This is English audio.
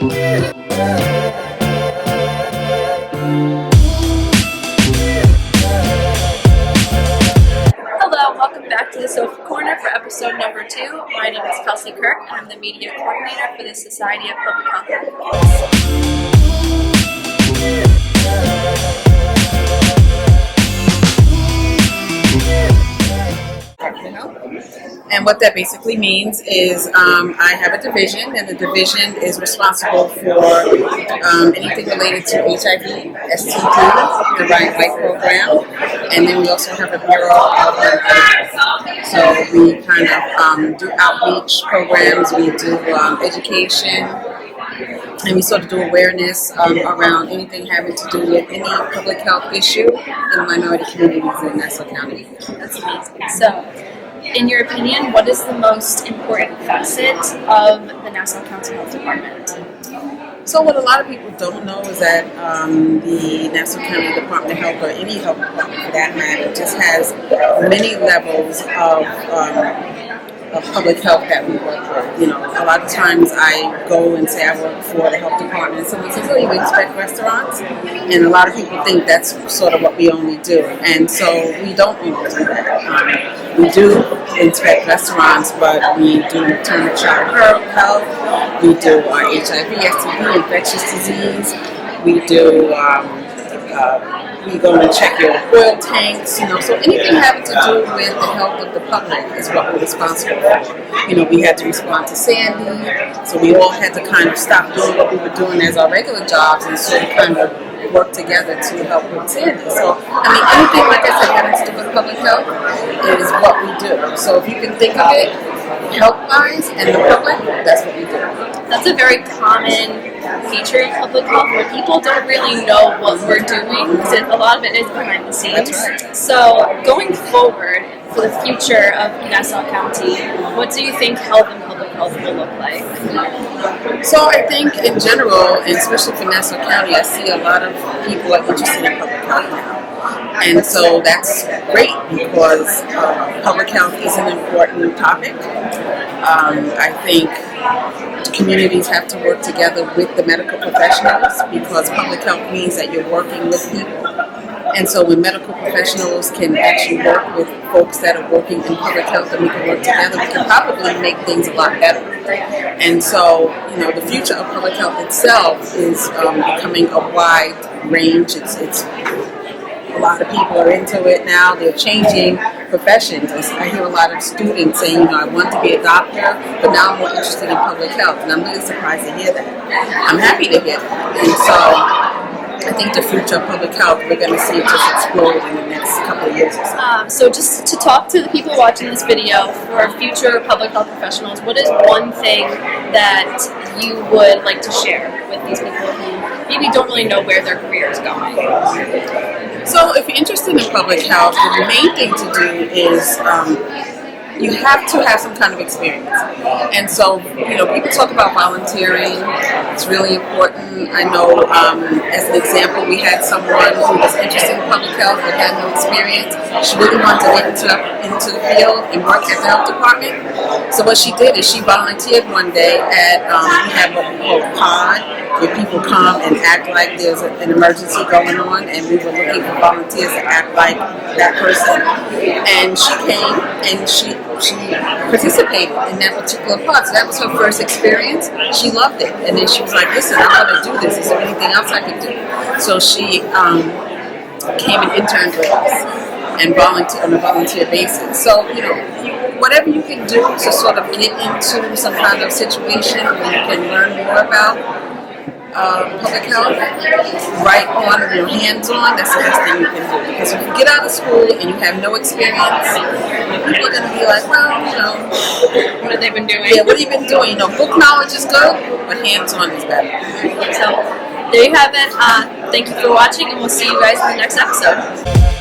Hello, welcome back to the SOPHA Corner for episode number 2. My name is Kelsey Kirk and I'm the media coordinator for the Society of Public Health Advocates. And what that basically means is I have a division, and the division is responsible for anything related to HIV, STD, the Right White program, and then we also have a bureau of so we kind of do outreach programs, we do education, and we sort of do awareness around anything having to do with any public health issue in the minority communities in Nassau County. That's amazing. So, in your opinion, what is the most important facet of the Nassau County Health Department? So what a lot of people don't know is that the Nassau County Department of Health, or any health department for that matter, just has many levels of public health that we work with. You know, a lot of times I go and say I work for the health department, and someone says, "Oh, you inspect restaurants?" And a lot of people think that's sort of what we only do, and so we don't only do that. We do inspect restaurants, but we do maternal child health. We do HIV, STD, infectious disease. We do. We go and check your oil tanks, you know, so anything having to do with the health of the public is what we're responsible for. You know, we had to respond to Sandy, so we all had to kind of stop doing what we were doing as our regular jobs and sort of kind of work together to help with Sandy. So, I mean, anything, like I said, having to do with public health is what we do. So if you can think of it health-wise and the public, that's what we do. That's a very common feature of public health where people don't really know what we're doing because a lot of it is behind the scenes. That's right. So going forward for the future of Nassau County, what do you think health and public health will look like? So I think in general, and especially for Nassau County, I see a lot of people are interested in public health now. And so that's great because public health is an important topic. I think communities have to work together with the medical professionals because public health means that you're working with people. And so when medical professionals can actually work with folks that are working in public health and we can work together, we can probably make things a lot better. And so, you know, the future of public health itself is becoming a wide range. It's a lot of people are into it now. They're changing professions. I hear a lot of students saying, you know, I want to be a doctor, but now I'm more interested in public health. And I'm really surprised to hear that. I'm happy to hear that. And so I think the future of public health, we're going to see it just explode in the next couple of years or so. So just to talk to the people watching this video, for future public health professionals, what is one thing that you would like to share with these people who maybe don't really know where their career is going? So if you're interested in public health, the main thing to do is you have to have some kind of experience. And so, you know, people talk about volunteering. It's really important. I know, as an example, we had someone who was interested in public health but had no experience. She really wanted to get into the field and work at the health department. So what she did is she volunteered one day at, we have what we call a pod, where people come and act like there's an emergency going on, and we were looking for volunteers to act like that person. And she came and she participated in that particular part. So that was her first experience. She loved it. And then she was like, listen, I want to do this. Is there anything else I can do? So she came and interned with us and volunteer on a volunteer basis. So, you know, whatever you can do to sort of get into some kind of situation where you can learn more about public health, right on, you know, hands-on, that's the best thing you can do. Because if you get out of school and you have no experience, people are going to be like, well, you know, What have they been doing? yeah, what have you been doing? You know, book knowledge is good, but hands-on is better. So there you have it. Thank you for watching, and we'll see you guys in the next episode.